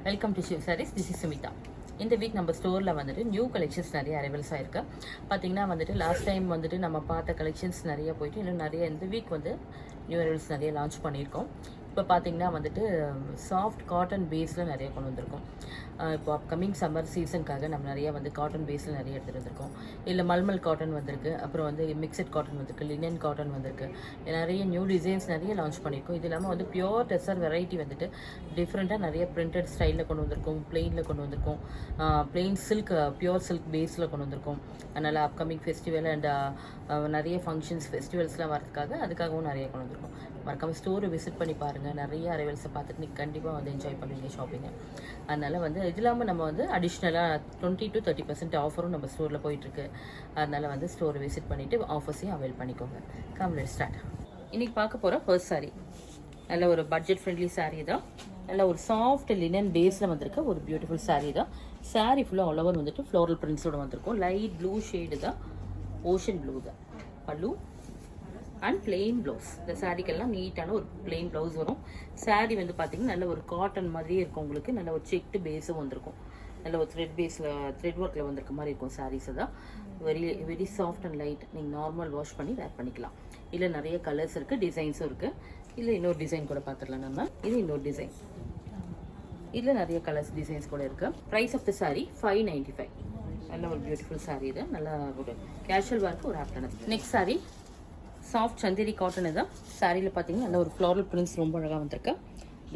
Welcome to Shiv saris. This is Sumitha. இந்த week நம்ம ஸ்டோரில் வந்துட்டு நியூ கலெக்ஷன்ஸ் நிறைய அரைவல்ஸ் ஆயிருக்கு. பார்த்தீங்கன்னா வந்துட்டு லாஸ்ட் டைம் வந்துட்டு நம்ம பார்த்த கலெக்ஷன்ஸ் நிறைய போயிட்டு இன்னும் நிறைய இந்த வீக் வந்து நியூ அரைவல்ஸ் நிறைய லான்ச் பண்ணியிருக்கோம். இப்போ பார்த்தீங்கன்னா வந்துட்டு சாஃப்ட் காட்டன் பேஸில் நிறைய கொண்டு வந்திருக்கோம். இப்போ அப்கமிங் சம்மர் சீசனுக்காக நம்ம நிறைய வந்து காட்டன் பேஸில் நிறைய எடுத்துகிட்டு வந்திருக்கோம். இல்லை மல்மல் காட்டன் வந்திருக்கு, அப்புறம் வந்து மிக்சட் காட்டன் வந்திருக்கு, லினன் காட்டன் வந்திருக்கு. நிறைய நியூ டிசைன்ஸ் நிறைய லான்ச் பண்ணியிருக்கோம். இது இல்லாமல் வந்து பியோர் டெசர் வெரைட்டி வந்துட்டு டிஃப்ரெண்ட்டாக நிறைய பிரிண்டட் ஸ்டைலில் கொண்டு வந்திருக்கோம், பிளெயினில் கொண்டு வந்திருக்கோம், பிளெயின் சில்க் பியோர் சில்க் பேஸில் கொண்டு வந்திருக்கோம். அதனால் அப்கமிங் ஃபெஸ்டிவல் அண்ட் நிறைய ஃபங்க்ஷன்ஸ் ஃபெஸ்டிவல்ஸ்லாம் வரதுக்காக அதுக்காகவும் நிறைய கொண்டு வந்திருக்கோம். மறக்காமல் ஸ்டோரை விசிட் பண்ணி பாருங்கள். நிறைய அரைவல்ஸை பார்த்துட்டு நீங்கள் கண்டிப்பாக வந்து என்ஜாய் பண்ணுவீங்க ஷாப்பிங்கை. அதனால் வந்து இது இல்லாமல் நம்ம வந்து அடிஷ்னலாக 20 to 30% ஆஃபரும் நம்ம ஸ்டோரில் போயிட்டுருக்கு. அதனால் வந்து ஸ்டோரை விசிட் பண்ணிவிட்டு ஆஃபர்ஸையும் அவைல் பண்ணிக்கோங்க. Let's start. இன்றைக்கி பார்க்க போகிற ஃபர்ஸ்ட் சாரீ நல்ல ஒரு பட்ஜெட் ஃப்ரெண்ட்லி சாரீ தான். நல்ல ஒரு சாஃப்ட் லினன் பேஸில் வந்திருக்க ஒரு பியூட்டிஃபுல் சாரீ தான். சாரீ ஃபுல்லாக ஆல் ஓவர் வந்துட்டு ஃப்ளோரல் பிரிண்ட்ஸோடு வந்திருக்கும். லைட் ப்ளூ ஷேடு தான், ஓஷன் ப்ளூ தான் பல்லு அண்ட் பிளெயின் ப்ளவுஸ். இந்த சாரீக்கெல்லாம் நீட்டான ஒரு பிளெயின் ப்ளவுஸ் வரும். சாரீ வந்து பார்த்தீங்கன்னா நல்ல ஒரு காட்டன் மாதிரியே இருக்கும். உங்களுக்கு நல்ல ஒரு செக்டு பேஸும் வந்திருக்கும். நல்ல ஒரு த்ரெட் பேஸில் த்ரெட் ஒர்க்கில் வந்திருக்க மாதிரி இருக்கும் சாரீஸை தான். Very soft and light. நீங்கள் நார்மல் வாஷ் பண்ணி வேர் பண்ணிக்கலாம். இல்லை நிறைய கலர்ஸ் இருக்குது, டிசைன்ஸும் இருக்குது. இல்லை இன்னொரு டிசைன் கூட பார்த்துடலாம் நம்ம. இது இன்னொரு டிசைன். இதில் நிறைய கலர்ஸ் டிசைன்ஸ் கூட இருக்குது. Price of the sari 595. நல்ல ஒரு பியூட்டிஃபுல் சாரீ இது. நல்லா ஒரு கேஷுவல் ஒர்க்கு ஒரு ஆப்டான. Next sari soft Chanderi cotton தான். சாரியில் பார்த்தீங்கன்னா நல்ல ஒரு ஃப்ளாரல் பிரிண்ட்ஸ் ரொம்ப அழகாக வந்திருக்கு.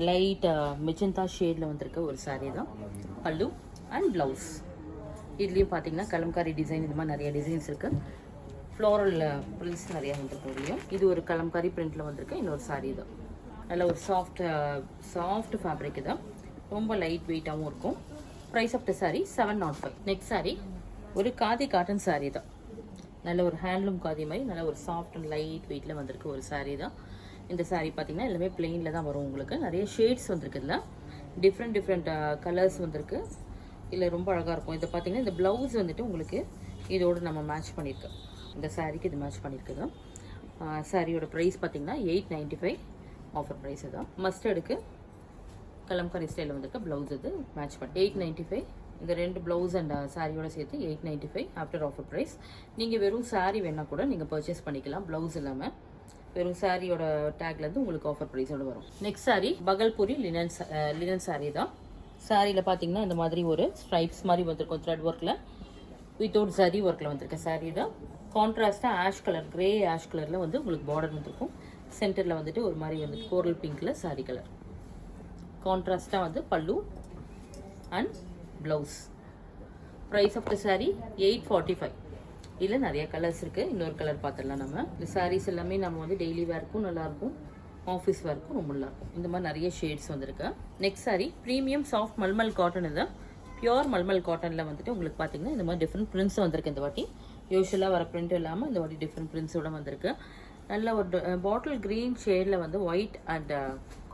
லைட் மெஜந்தா ஷேடில் வந்திருக்க ஒரு சாரீ தான். பல்லு அண்ட் ப்ளவுஸ். இதுலேயும் பார்த்தீங்கன்னா கலம்காரி டிசைன், இந்த மாதிரி நிறைய டிசைன்ஸ் இருக்குது. ஃப்ளாரல் பிரிண்ட்ஸ் நிறையா வந்திருக்கு. இது ஒரு கலம்காரி பிரிண்டில் வந்திருக்கு இன்னொரு சாரீ தான். நல்ல ஒரு சாஃப்ட் ஃபேப்ரிக் தான். ரொம்ப லைட் வெயிட்டாகவும் இருக்கும். Price of the sari 705. Next sari ஒரு காதி காட்டன் சாரீ தான். நல்ல ஒரு ஹேண்ட்லூம் காதி மாதிரி நல்ல ஒரு சாஃப்ட் அண்ட் லைட் வெயிட்டில் வந்திருக்கு ஒரு சாரீ தான். இந்த சாரீ பார்த்தீங்கன்னா எல்லாமே பிளெயினில் தான் வரும். உங்களுக்கு நிறைய ஷேட்ஸ் வந்திருக்கு. இதில் டிஃப்ரெண்ட் கலர்ஸ் வந்திருக்கு. இல்லை ரொம்ப அழகாக இருக்கும். இதை பார்த்தீங்கன்னா இந்த ப்ளவுஸ் வந்துட்டு உங்களுக்கு இதோடு நம்ம மேட்ச் பண்ணியிருக்கோம். இந்த சாரீக்கு இது மேட்ச் பண்ணியிருக்குது. சாரியோட ப்ரைஸ் பார்த்தீங்கன்னா 895 ஆஃபர் ப்ரைஸ் தான். மஸ்டர்டுக்கு கலம்காரி ஸ்டைலில் வந்திருக்க ப்ளவுஸ் இது மேட்ச் பண்ணி 895. இந்த ரெண்டு ப்ளவுஸ் அண்ட் சாரியோட சேர்த்து 895 ஆஃப்டர் ஆஃபர் ப்ரைஸ். நீங்கள் வெறும் சாரீ வேணால் கூட நீங்கள் பர்ச்சேஸ் பண்ணிக்கலாம். ப்ளவுஸ் இல்லாமல் வெறும் சாரியோட டேக்லேருந்து உங்களுக்கு ஆஃபர் ப்ரைஸோடு வரும். நெக்ஸ்ட் சாரீ பகல்பூரி லினன் சாரீ தான். சாரியில் பார்த்தீங்கன்னா இந்த மாதிரி ஒரு ஸ்ட்ரைப்ஸ் மாதிரி வந்திருக்கும் த்ரெட் ஒர்க்கில் வித்தவுட் சரி ஒர்க்கில் வந்திருக்க சாரீ தான். கான்ட்ராஸ்ட்டாக ஆஷ் கலர், கிரே ஆஷ் கலரில் வந்து உங்களுக்கு பார்டர் வந்திருக்கும். சென்டரில் வந்துட்டு ஒரு மாதிரி வந்து கோரல் பிங்க்கில் சாரீ கலர். கான்ட்ராஸ்ட்டாக வந்து pallu and blouse. Price of the sari 845. இதில் நிறைய கலர்ஸ் இருக்குது. இன்னொரு கலர் பார்த்துடலாம் நம்ம. இந்த சாரீஸ் எல்லாமே நம்ம வந்து டெய்லி வேர்க்கும் நல்லாயிருக்கும், ஆஃபீஸ் வேர்க்கும் ரொம்ப நல்லாயிருக்கும். இந்த மாதிரி நிறைய ஷேட்ஸ் வந்திருக்கு. Next sari premium soft mulmul cotton. தான் பியோர் மல்மல் காட்டனில் வந்துட்டு உங்களுக்கு பார்த்தீங்கன்னா இந்த மாதிரி டிஃப்ரெண்ட் பிரிண்ட்ஸ் வந்திருக்கு. இந்த வாட்டி யூஸ்வலாக வர பிரிண்ட் இல்லாமல் இந்த வாட்டி டிஃப்ரெண்ட் பிரிண்ட்ஸோடு வந்திருக்கு. நல்ல ஒரு பாட்டில் க்ரீன் ஷேடில் வந்து ஒயிட் அண்ட்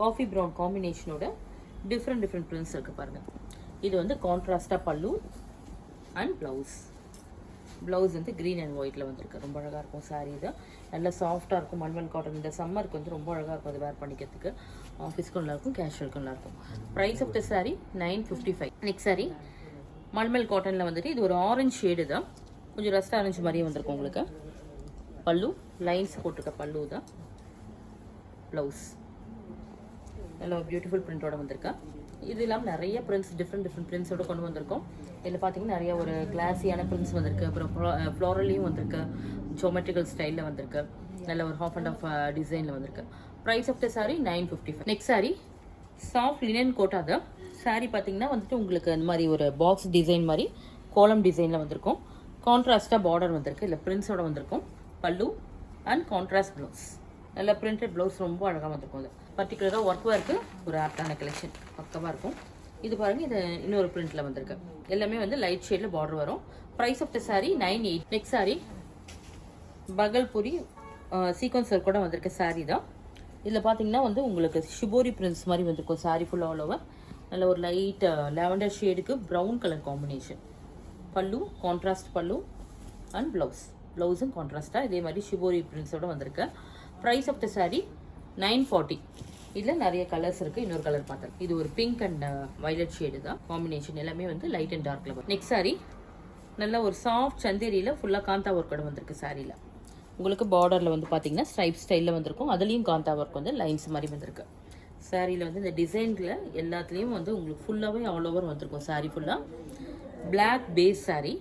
காஃபி ப்ரௌன் காம்பினேஷனோட டிஃப்ரெண்ட் பிரிண்ட்ஸ் இருக்குது பாருங்கள். இது வந்து கான்ட்ராஸ்டாக பல்லு அண்ட் ப்ளவுஸ் வந்து க்ரீன் அண்ட் ஒயிட்டில் வந்திருக்கு. ரொம்ப அழகாக இருக்கும் சாரீ இது. நல்லா சாஃப்டாக இருக்கும். மல்மல் காட்டன் இந்த சம்மருக்கு வந்து ரொம்ப அழகாக இருக்கும். அது வேர் பண்ணிக்கிறதுக்கு ஆஃபீஸ்க்கும் நல்லாயிருக்கும், கேஷுவலுக்கும் நல்லாயிருக்கும். Price of the sari 955. Next sari malmal காட்டனில் வந்துட்டு இது ஒரு ஆரஞ்சு ஷேடு தான். கொஞ்சம் ரஸ்ட் ஆரஞ்சு மாதிரியே வந்திருக்கும் உங்களுக்கு. பல்லு லைன்ஸ் போட்டிருக்க பல்லு தான். ப்ளவுஸ் நல்ல ஒரு பியூட்டிஃபுல் பிரிண்டோட வந்திருக்கா. இது இல்லாமல் நிறைய பிரிண்ட்ஸ் டிஃப்ரெண்ட் பிரிண்ட்ஸோடு கொண்டு வந்திருக்கோம். இதில் பார்த்தீங்கன்னா நிறைய ஒரு கிளாஸியான பிரிண்ட்ஸ் வந்திருக்கு. அப்புறம் ஃப்ளாரலையும் வந்திருக்கு, ஜோமெட்ரிக்கல் ஸ்டைலில் வந்திருக்கு. நல்ல ஒரு ஹாஃப் அண்ட் ஆஃப் டிசைனில் வந்திருக்கு. Price of the sari 955. Next sari soft linen kota தான். சாரீ பார்த்தீங்கன்னா வந்துட்டு உங்களுக்கு இந்த மாதிரி ஒரு பாக்ஸ் டிசைன் மாதிரி கோலம் டிசைனில் வந்திருக்கும். கான்ட்ராஸ்டாக பார்டர் வந்திருக்கு. இல்லை பிரிண்ட்ஸோட வந்திருக்கும். பல்லு அண்ட் கான்ட்ராஸ்ட் ப்ளவுஸ். நல்ல பிரிண்டட் ப்ளவுஸ் ரொம்ப அழகாக வந்திருக்கும். அது பர்டிகுலராக ஒர்க் ஒர்க்கு ஒரு ஆப்டான கலெக்ஷன் பக்கமாக இருக்கும். இது பாருங்கள், இது இன்னொரு பிரிண்டில் வந்திருக்கு. எல்லாமே வந்து லைட் ஷேடில் பார்டர் வரும். Price of the sari 98. Next sari Bhagalpuri sequins ஒர்க்கோட வந்திருக்க சாரீ தான். இதில் பார்த்தீங்கன்னா வந்து உங்களுக்கு ஷிபோரி பிரிண்ட்ஸ் மாதிரி வந்திருக்கும். சாரீ ஃபுல்லாக ஆல் ஓவர் நல்ல ஒரு லைட் லாவெண்டர் ஷேடுக்கு brown colour combination. Pallu contrast pallu and ப்ளவுஸும் கான்ட்ராஸ்ட்டாக இதே மாதிரி ஷிபோரி பிரிண்ட்ஸோட வந்திருக்கு. Price of the sari 940. இதில் நிறைய கலர்ஸ் இருக்குது. இன்னொரு கலர் பார்த்தேன், இது ஒரு பிங்க் அண்ட் வயலட் ஷேடு தான் காம்பினேஷன். எல்லாமே வந்து லைட் அண்ட் டார்க்கில் வரும். நெக்ஸ்ட் சாரி நல்ல ஒரு சாஃப்ட் சந்தேரியில் ஃபுல்லாக காந்தா ஒர்க்கோட வந்திருக்கு. சாரியில் உங்களுக்கு பார்டரில் வந்து பார்த்தீங்கன்னா ஸ்ட்ரைப் ஸ்டைலில் வந்திருக்கும். அதுலேயும் காந்தா ஒர்க் வந்து லைன்ஸ் மாதிரி வந்திருக்கு. சாரியில் வந்து இந்த டிசைனில் எல்லாத்துலேயும் வந்து உங்களுக்கு ஃபுல்லாகவே ஆல் ஓவர் வந்திருக்கும். சாரி ஃபுல்லாக black base sari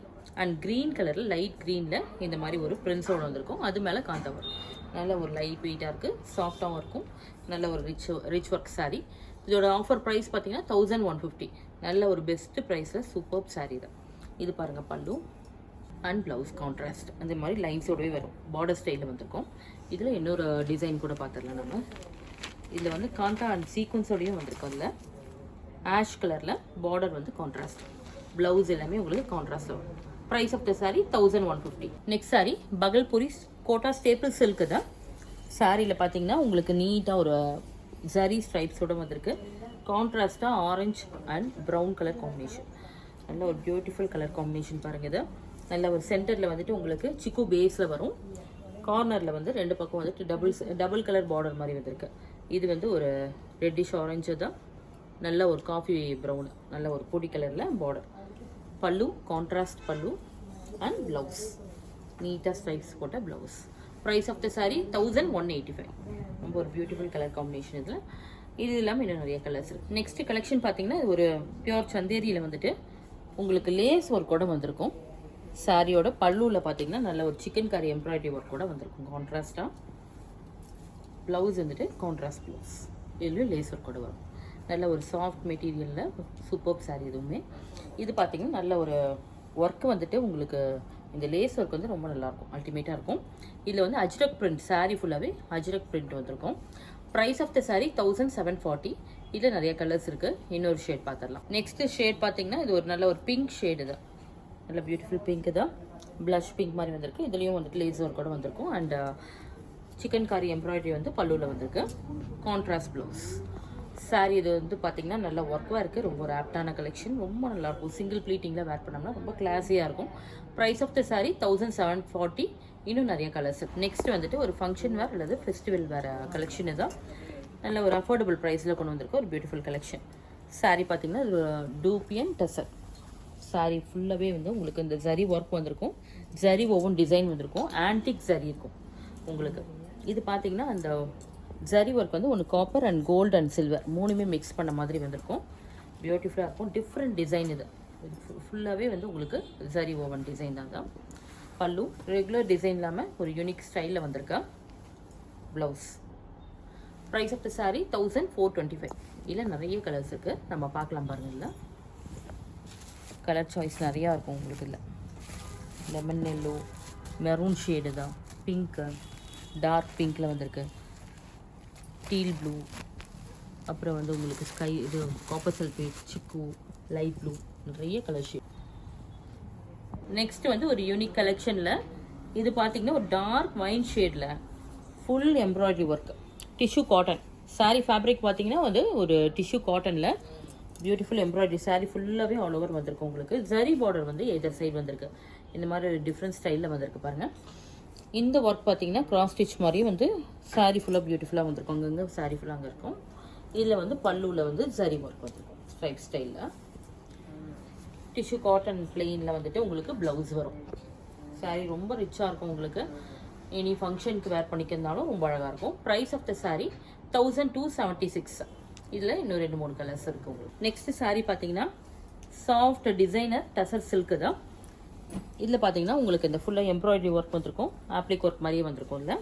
and green கலரில் லைட் க்ரீனில் இந்த மாதிரி ஒரு பிரிண்ட்ஸோடு வந்திருக்கும். அது மேலே காந்தா ஒர்க் நல்ல ஒரு லைட் வெயிட்டாக இருக்குது, சாஃப்டாகவும் இருக்கும். நல்ல ஒரு ரிச் ஒர்க் சாரி. இதோட ஆஃபர் ப்ரைஸ் பார்த்தீங்கன்னா 1150. நல்ல ஒரு பெஸ்ட்டு ப்ரைஸில் சூப்பர் சாரி தான் இது. பாருங்கள், பல்லு அண்ட் ப்ளவுஸ் கான்ட்ராஸ்ட் அந்த மாதிரி லைன்ஸோடவே வரும். பார்டர் ஸ்டைலில் வந்திருக்கும். இதில் இன்னொரு டிசைன் கூட பார்த்துடலாம் நம்ம. இதில் வந்து காந்தா அண்ட் சீக்வன்ஸோடையும் வந்திருக்கும். அதில் ஆஷ் கலரில் பார்டர் வந்து கான்ட்ராஸ்ட், ப்ளவுஸ் எல்லாமே உங்களுக்கு கான்ட்ராஸ்ட் வரும். Price of the sari 1150. Next sari Bhagalpuri Kota staple silk தான். சாரியில் பார்த்தீங்கன்னா உங்களுக்கு நீட்டாக ஒரு ஜரி ஸ்ட்ரைப்ஸோடு வந்திருக்கு. கான்ட்ராஸ்ட்டாக orange and brown colour combination. நல்ல ஒரு பியூட்டிஃபுல் கலர் காம்பினேஷன் பாருங்கள். இது நல்ல ஒரு சென்டரில் வந்துட்டு உங்களுக்கு சிக்கு பேஸில் வரும். கார்னரில் வந்து ரெண்டு பக்கம் வந்துட்டு டபுள் கலர் பார்டர் மாதிரி வந்திருக்கு. இது வந்து ஒரு ரெட்டிஷ் ஆரஞ்சு தான். நல்ல ஒரு காஃபி ப்ரௌன், நல்ல ஒரு பொடி கலரில் border. Pallu contrast pallu and blouse நீட்டாக ஸ்ட்ரைப்ஸ் போட்ட blouse. Price of the sari 1185. ரொம்ப ஒரு பியூட்டிஃபுல் கலர் காம்பினேஷன். இதில் இது இல்லாமல் இன்னும் நிறைய கலர்ஸ் இருக்குது. நெக்ஸ்ட் கலெக்ஷன் பார்த்தீங்கன்னா இது ஒரு பியூர் சந்தேரியில் வந்துட்டு உங்களுக்கு லேஸ் ஒர்க்கோட வந்திருக்கும். சாரியோட பல்லுவில் பார்த்தீங்கன்னா நல்ல ஒரு சிக்கன் கறி எம்ப்ராய்டரி ஒர்க்கோட வந்திருக்கும். கான்ட்ராஸ்டாக ப்ளவுஸ் வந்துட்டு கான்ட்ராஸ்ட் ப்ளவுஸ், இதுலேயும் லேஸ் ஒர்க்கோட வரும். நல்ல ஒரு சாஃப்ட் மெட்டீரியலில் சூப்பர் சாரி இதுவுமே. இது பார்த்தீங்கன்னா நல்ல ஒரு ஒர்க்கு வந்துட்டு உங்களுக்கு இந்த லேஸ் ஒர்க் வந்து ரொம்ப நல்லாயிருக்கும், அல்டிமேட்டாக இருக்கும். இதில் வந்து அஜ்ரக் பிரிண்ட், சாரி ஃபுல்லாகவே அஜ்ரக் பிரிண்ட் வந்திருக்கும். Price of the sari 1740. இதில் நிறைய கலர்ஸ் இருக்குது. இன்னொரு ஷேட் பார்த்துடலாம். நெக்ஸ்ட் ஷேட் பார்த்தீங்கன்னா இது ஒரு நல்ல ஒரு பிங்க் ஷேடு தான். நல்ல பியூட்டிஃபுல் பிங்க் தான், ப்ளஷ் பிங்க் மாதிரி வந்திருக்கு. இதுலேயும் வந்துட்டு லேஸ் ஒர்க்கோட வந்திருக்கும். அண்ட் சிக்கன் காரி எம்ப்ராய்டரி வந்து பல்லுவில் வந்திருக்கு. Contrast blouse. சாரி இது வந்து பார்த்தீங்கன்னா நல்ல ஒர்க்காக இருக்குது. ரொம்ப ஒரு ஆப்டான கலெக்ஷன், ரொம்ப நல்லாயிருக்கும். சிங்கிள் ப்ளீட்டிங்கில் வேர் பண்ணோம்னா ரொம்ப கிளாஸியாக இருக்கும். Price of the sari 1740. இன்னும் நிறைய கலர்ஸ். நெக்ஸ்ட் வந்துட்டு ஒரு ஃபங்க்ஷன் வேர் அல்லது ஃபெஸ்டிவல் வேறு கலெக்ஷன் தான். நல்ல ஒரு அஃபோர்டபுள் ப்ரைஸில் கொண்டு வந்திருக்கோம். ஒரு பியூட்டிஃபுல் கலெக்ஷன். சாரி பார்த்தீங்கன்னா டூபியன் டசர். சாரி ஃபுல்லாகவே வந்து உங்களுக்கு இந்த ஜரி ஒர்க் வந்திருக்கும். ஜரி ஓவன் டிசைன் வந்திருக்கும். ஆன்டிக் ஜரி இருக்கும் உங்களுக்கு. இது பார்த்தீங்கன்னா அந்த ஜரி ஒர்க் வந்து ஒன்று copper and gold and silver மூணுமே மிக்ஸ் பண்ண மாதிரி வந்திருக்கும். பியூட்டிஃபுல்லாக இருக்கும். டிஃப்ரெண்ட் டிசைன் இது ஃபுல்லாகவே வந்து உங்களுக்கு ஜரி ஓவன் டிசைன் தான். பல்லு ரெகுலர் டிசைன் இல்லாமல் ஒரு யூனிக் ஸ்டைலில் வந்திருக்கா. Blouse. Price of the sari 1425. இதில் நிறைய கலர்ஸ் இருக்குது, நம்ம பார்க்கலாம் பாருங்கள். இல்லை கலர் சாய்ஸ் நிறையா இருக்கும் உங்களுக்கு. இல்லை லெமன் எல்லோ, மெரூன் ஷேடு தான், பிங்க்கு, டார்க் பிங்க்கில் வந்திருக்கு, டீல் ப்ளூ, அப்புறம் வந்து உங்களுக்கு ஸ்கை இது காப்பர் சல்ஃபேட், சிக்கு, லைட் ப்ளூ, நிறைய கலர் ஷேட். நெக்ஸ்ட் வந்து ஒரு யூனிக் கலெக்ஷனில் இது பார்த்தீங்கன்னா ஒரு டார்க் வைன் ஷேடில் full embroidery work, tissue cotton. Sari fabric பார்த்தீங்கன்னா வந்து ஒரு டிஷ்யூ காட்டனில் பியூட்டிஃபுல் எம்ப்ராய்டரி. சாரீ ஃபுல்லாகவே ஆல் ஓவர் வந்திருக்கு உங்களுக்கு. ஜரி பார்டர் வந்து எதர் சைடு வந்திருக்கு. இந்த மாதிரி ஒரு டிஃப்ரெண்ட் ஸ்டைலில் வந்திருக்கு பாருங்கள். இந்த ஒர்க் பார்த்தீங்கன்னா கிராஸ் ஸ்டிச் மாதிரியும் வந்து சாரீ ஃபுல்லாக பியூட்டிஃபுல்லாக வந்திருக்கும். அங்கங்கே சாரீ ஃபுல்லாக அங்கே இருக்கும். இதில் வந்து பல்லுவில் வந்து ஜரி ஒர்க் வந்திருக்கும் ஸ்ட்ரைப் ஸ்டைலில். டிஷ்யூ காட்டன் பிளெயினில் வந்துட்டு உங்களுக்கு ப்ளவுஸ் வரும். சாரீ ரொம்ப ரிச்சாக இருக்கும் உங்களுக்கு. எனி ஃபங்க்ஷனுக்கு வேர் பண்ணிக்கிறதுனாலும் ரொம்ப அழகாக இருக்கும். Price of the sari 1276. இதில் இன்னும் 2-3 கலர்ஸ் இருக்குது உங்களுக்கு. நெக்ஸ்ட் சாரீ பார்த்தீங்கன்னா சாஃப்ட் டிசைனர் டசர் சில்க்கு தான். இதில் பார்த்தீங்கன்னா உங்களுக்கு இந்த ஃபுல்லாக எம்ப்ராய்டரி ஒர்க் வந்திருக்கும். ஆப்ளிக் ஒர்க் மாதிரியே வந்திருக்கும். இல்லை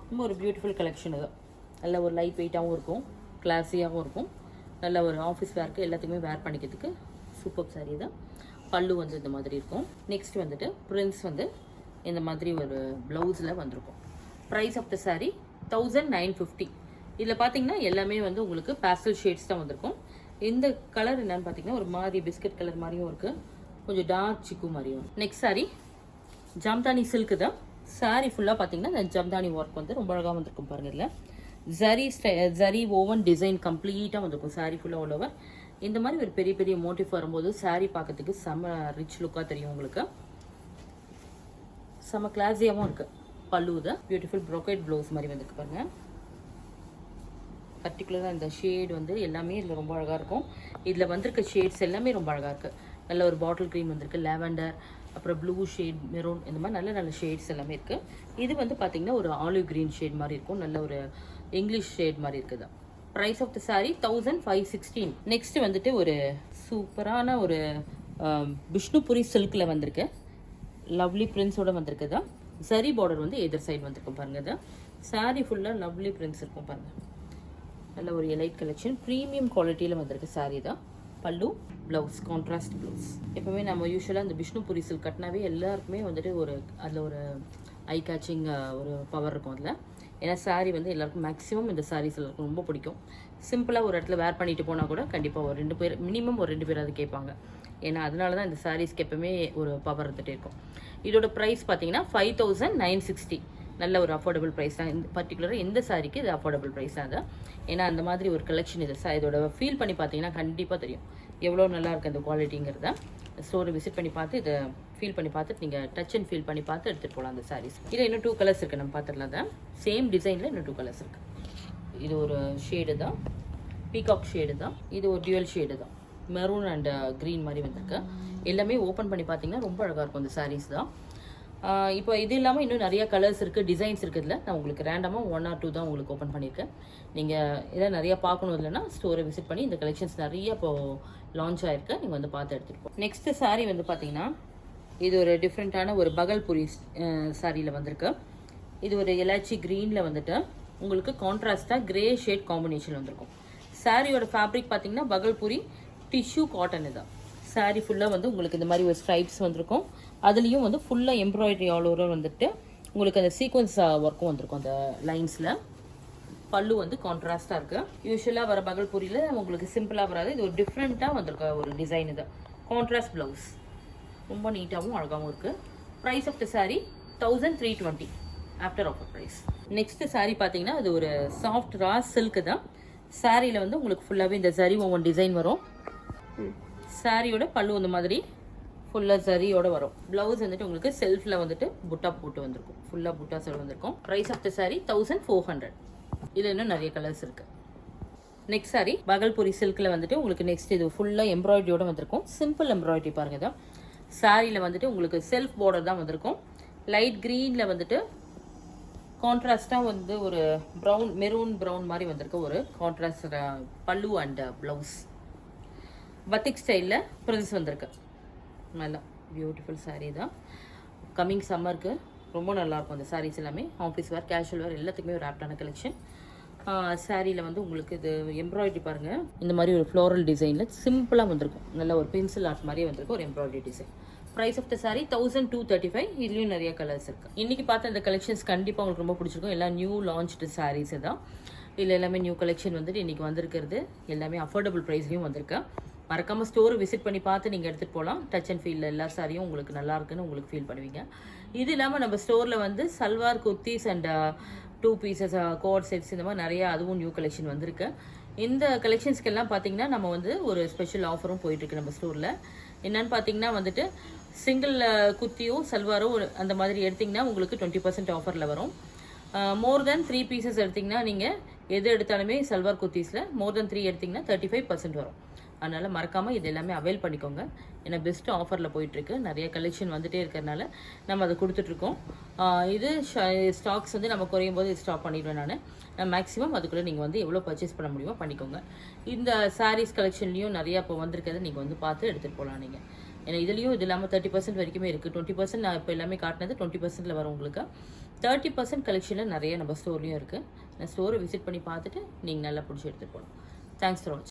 ரொம்ப ஒரு பியூட்டிஃபுல் கலெக்ஷன் இது. நல்ல ஒரு லைட் வெயிட்டாகவும் இருக்கும், கிளாஸியாகவும் இருக்கும். நல்ல ஒரு ஆஃபீஸ் வேர்க்கு எல்லாத்துக்குமே வேர் பண்ணிக்கிறதுக்கு சூப்பர் சாரீ தான். பல்லு வந்து இந்த மாதிரி இருக்கும். நெக்ஸ்ட் வந்துட்டு பிரிண்ட்ஸ் வந்து இந்த மாதிரி ஒரு ப்ளவுஸில் வந்திருக்கும். Price of the sari 1950. இதில் பார்த்தீங்கன்னா எல்லாமே வந்து உங்களுக்கு பேஸ்டல் ஷேட்ஸ் தான் வந்திருக்கும். இந்த கலர் என்னன்னு பார்த்தீங்கன்னா ஒரு மாதிரி பிஸ்கட் கலர் மாதிரியும் இருக்குது, கொஞ்சம் டார்க் சிக்கு மாதிரியும். நெக்ஸ்ட் சாரீ ஜம்தானி சில்க்கு தான். சாரீ ஃபுல்லாக பார்த்தீங்கன்னா இந்த ஜம்தானி ஒர்க் வந்து ரொம்ப அழகாக வந்திருக்கும் பாருங்கள். இதில் ஜரி ஓவன் டிசைன் கம்ப்ளீட்டாக வந்திருக்கும். சாரீ ஃபுல்லாக ஆல் ஓவர் இந்த மாதிரி ஒரு பெரிய பெரிய மோட்டிவ் வரும்போது சாரீ பார்க்கறதுக்கு செம்ம ரிச் லுக்காக தெரியும் உங்களுக்கு. செம்ம கிளாஸியாகவும் இருக்குது. பல்லு தான் பியூட்டிஃபுல் ப்ரோக்கேட் ப்ளவுஸ் மாதிரி வந்துருக்கு பாருங்கள். பர்டிகுலராக இந்த ஷேட் வந்து எல்லாமே இதில் ரொம்ப அழகாக இருக்கும். இதில் வந்திருக்க ஷேட்ஸ் எல்லாமே ரொம்ப அழகாக இருக்குது. நல்ல ஒரு பாட்டில் க்ரீன் வந்திருக்கு, லாவெண்டர், அப்புறம் ப்ளூ ஷேட், மெரூன், இந்த மாதிரி நல்ல நல்ல ஷேட்ஸ் எல்லாமே இருக்குது. இது வந்து பார்த்திங்கன்னா ஒரு ஆலிவ் க்ரீன் ஷேட் மாதிரி இருக்கும், நல்ல ஒரு இங்கிலீஷ் ஷேட் மாதிரி இருக்குது. Price of the sari 1516. Next வந்துட்டு ஒரு சூப்பரான ஒரு விஷ்ணுபுரி சில்கில் வந்திருக்கு, லவ்லி பிரிண்ட்ஸோட வந்திருக்குதா. சரி பார்டர் வந்து எதிர் சைடு வந்திருக்கும் பாருங்க. இது சாரீ ஃபுல்லாக லவ்லி பிரிண்ட்ஸ் இருக்கும் பாருங்க. நல்ல ஒரு எலைட் கலெக்ஷன், ப்ரீமியம் குவாலிட்டியில் வந்திருக்கு சாரீ தான். பல்லு, ப்ளவுஸ், கான்ட்ராஸ்ட் ப்ளவுஸ். எப்போவுமே நம்ம யூஸ்வலாக இந்த விஷ்ணுபுரி சில்க் கட்டினாவே எல்லாருக்குமே வந்துட்டு ஒரு அதில் ஒரு ஐ கேச்சிங் ஒரு பவர் இருக்கும் அதில். ஏன்னா சாரீ வந்து எல்லாருக்கும் மேக்ஸிமம் இந்த சாரீஸ் எல்லாருக்கும் ரொம்ப பிடிக்கும். சிம்பிளாக ஒரு இடத்துல வேர் பண்ணிட்டு போனால் கூட கண்டிப்பாக ஒரு 2 பேர் மினிமம் ஒரு 2 பேர் அது கேட்பாங்க. ஏன்னா அதனால தான் இந்த சாரீஸ்க்கு எப்பவுமே ஒரு பவர் இருந்துகிட்டே இருக்கும். இதோட ப்ரைஸ் பார்த்தீங்கன்னா 5960. நல்ல ஒரு அஃபோர்டபுள் ப்ரைஸ் தான். இந்த பர்டிகுலராக இந்த சாரீக்கு இது அஃபோர்டபுள் ப்ரைஸ் தான் அது. ஏன்னா அந்த மாதிரி ஒரு கலெக்ஷன் இது. இதோட ஃபீல் பண்ணி பார்த்தீங்கன்னா கண்டிப்பாக தெரியும் எவ்வளோ நல்லா இருக்குது அந்த குவாலிட்டிங்கிறத. ஸ்டோரை விசிட் பண்ணி பார்த்து இதை ஃபீல் பண்ணி பார்த்துட்டு நீங்கள் டச் அண்ட் ஃபீல் பண்ணி பார்த்து எடுத்துகிட்டு போகலாம் அந்த சாரீஸ். இதில் இன்னும் 2 கலர்ஸ் இருக்குது, நம்ம பார்த்துடலாம். தான் சேம் டிசைனில் இன்னும் 2 கலர்ஸ் இருக்குது. இது ஒரு ஷேடு தான், பீகாக் ஷேடு தான். இது ஒரு டியூவல் ஷேடு தான், மெரூன் அண்ட் க்ரீன் மாதிரி வந்திருக்கு. எல்லாமே ஓப்பன் பண்ணி பார்த்தீங்கன்னா ரொம்ப அழகாக இருக்கும் அந்த சாரீஸ் தான். இப்போ இது இல்லாமல் இன்னும் நிறைய கலர்ஸ் இருக்குது, டிசைன்ஸ் இருக்குதுல. நான் உங்களுக்கு ரேண்டமாக 1 or 2 தான் உங்களுக்கு ஓப்பன் பண்ணியிருக்கேன். நீங்கள் எதாவது நிறையா பார்க்கணும் இல்லைன்னா ஸ்டோரை விசிட் பண்ணி இந்த கலெக்ஷன்ஸ் நிறைய இப்போது லான்ச் ஆகிருக்கு, நீங்கள் வந்து பார்த்து எடுத்துகிட்டு போகும். நெக்ஸ்ட்டு சாரீ வந்து பார்த்தீங்கன்னா இது ஒரு டிஃப்ரெண்ட்டான ஒரு பகல்புரி சாரியில் வந்திருக்கு. இது ஒரு எலாச்சி க்ரீனில் வந்துட்டு உங்களுக்கு கான்ட்ராஸ்டாக கிரே ஷேட் காம்பினேஷன் வந்திருக்கும். சாரியோட ஃபேப்ரிக் பார்த்தீங்கன்னா பகல்புரி டிஷ்யூ காட்டன். இதுதான் சாரீ ஃபுல்லாக வந்து உங்களுக்கு இந்த மாதிரி ஒரு ஸ்ட்ரைப்ஸ் வந்திருக்கும். அதுலேயும் வந்து ஃபுல்லாக எம்ப்ராய்டரி ஆல் ஓவர் வந்துட்டு உங்களுக்கு அந்த சீக்வன்ஸ் ஒர்க்கும் வந்திருக்கும் அந்த லைன்ஸில். பல்லு வந்து கான்ட்ராஸ்டாக இருக்குது. யூஸ்வலாக வர பகல்புரியில் உங்களுக்கு சிம்பிளாக வராது, இது ஒரு டிஃப்ரெண்ட்டாக வந்திருக்க ஒரு டிசைன். இது கான்ட்ராஸ்ட் ப்ளவுஸ், ரொம்ப நீட்டாகவும் அழகாகவும் இருக்குது. Price of the sari 1320 after offer price. Next sari பார்த்தீங்கன்னா அது ஒரு சாஃப்ட் ரா சில்க்கு தான். சாரியில் வந்து உங்களுக்கு ஃபுல்லாகவே இந்த சரி ஒவ்வொரு டிசைன் வரும். சாரியோட பல்லு இந்த மாதிரி ஃபுல்லாக சரியோட வரும். ப்ளவுஸ் வந்துட்டு உங்களுக்கு செல்ஃபில் வந்துட்டு புட்டா போட்டு வந்திருக்கும், ஃபுல்லாக புட்டா செல் வந்திருக்கும். Price of the sari 1400. இதில் இன்னும் நிறைய கலர்ஸ் இருக்குது. நெக்ஸ்ட் சாரீ பகல்புரி சில்கில் வந்துட்டு உங்களுக்கு நெக்ஸ்ட் இது ஃபுல்லாக எம்ப்ராய்டரியோட வந்திருக்கும். சிம்பிள் எம்ப்ராய்டரி பாருங்க தான். சாரியில் வந்துட்டு உங்களுக்கு செல்ஃப் பார்டர் தான் வந்திருக்கும். லைட் க்ரீனில் வந்துட்டு கான்ட்ராஸ்டாக வந்து ஒரு ப்ரௌன், மெரூன் ப்ரௌன் மாதிரி வந்திருக்கு ஒரு கான்ட்ராஸ்ட் பல்லு அண்ட் ப்ளவுஸ். பத்திக் ஸ்டைலில் பிரின்ஸ் வந்திருக்கு. நல்லா பியூட்டிஃபுல் சாரீ தான். கம்மிங் சம்மருக்கு ரொம்ப நல்லாயிருக்கும் அந்த சாரீஸ் எல்லாமே. ஆஃபீஸ் வேர், கேஷுவல் வேர் எல்லாத்துக்குமே ஒரு ஆப்டான கலெக்ஷன். சாரியில் வந்து உங்களுக்கு இது எம்ப்ராய்டரி பாருங்கள், இந்த மாதிரி ஒரு ஃப்ளோரல் டிசைனில் சிம்பிளாக வந்திருக்கும். நல்ல ஒரு பென்சில் ஆர்ட் மாதிரியே வந்திருக்கும் ஒரு embroidery design. Price of the sari 1235. இதுலேயும் நிறைய கலர்ஸ் இருக்குது. இன்றைக்கி பார்த்த இந்த கலெக்ஷன்ஸ் கண்டிப்பாக உங்களுக்கு ரொம்ப பிடிச்சிருக்கும். எல்லாம் நியூ லான்ச்டு சாரீஸ் தான். இதில் எல்லாமே நியூ கலெக்ஷன் வந்துட்டு இன்றைக்கி வந்திருக்கிறது எல்லாமே அஃபோர்டபுள் ப்ரைஸ்லையும் வந்திருக்கு. மறக்காமல் ஸ்டோரை விசிட் பண்ணி பார்த்து நீங்கள் எடுத்துகிட்டு போகலாம். டச் அண்ட் ஃபீலில் எல்லா சாரியும் உங்களுக்கு நல்லா இருக்குன்னு உங்களுக்கு ஃபீல் பண்ணுவீங்க. இது இல்லாமல் நம்ம ஸ்டோரில் வந்து salwar kurtis and 2 pieces code sets இந்த மாதிரி நிறையா அதுவும் நியூ கலெக்ஷன் வந்திருக்கு. இந்த கலெக்ஷன்ஸ்க்கெல்லாம் பார்த்தீங்கன்னா நம்ம வந்து ஒரு ஸ்பெஷல் ஆஃபரும் போயிட்டுருக்கு நம்ம ஸ்டோரில். என்னென்னு பார்த்தீங்கன்னா வந்துட்டு சிங்கிள் குர்த்தியோ சல்வாரோ அந்த மாதிரி எடுத்திங்கன்னா உங்களுக்கு 20% ஆஃபரில் வரும். மோர் தென் 3 பீசஸ் எடுத்திங்கன்னா நீங்கள் எது எடுத்தாலுமே சல்வார் குர்த்திஸில் மோர் தென் 3 எடுத்திங்கன்னா 35% வரும். அதனால் மறக்காமல் இது எல்லாமே அவைல் பண்ணிக்கோங்க. ஏன்னா பெஸ்ட்டு ஆஃபரில் போயிட்டுருக்கு. நிறைய கலெக்ஷன் வந்துகிட்டே இருக்கிறனால நம்ம அதை கொடுத்துட்ருக்கோம். இது ஸ்டாக்ஸ் வந்து நம்ம குறையும் போது ஸ்டாப் பண்ணிடுவேன் நான் மேக்ஸிமம். அதுக்குள்ளே நீங்கள் வந்து எவ்வளோ பர்ச்சேஸ் பண்ண முடியுமோ பண்ணிக்கோங்க. இந்த சாரீஸ் கலெக்ஷன்லேயும் நிறையா இப்போ வந்திருக்கிறத நீங்கள் வந்து பார்த்து எடுத்துகிட்டு போகலாம் நீங்கள். ஏன்னா இதுலேயும் இது இல்லாமல் 30% வரைக்குமே இருக்குது. 20% நான் இப்போ எல்லாமே காட்டினது 20%ல் வரும் உங்களுக்கு. 30% கலெக்ஷனில் நிறைய நம்ம ஸ்டோர்லேயும் இருக்குது. நான் ஸ்டோரை விசிட் பண்ணி பார்த்துட்டு நீங்கள் நல்லா பிடிச்சி எடுத்துகிட்டு போகலாம். தேங்க்ஸ் ஃபார் வாட்சிங்.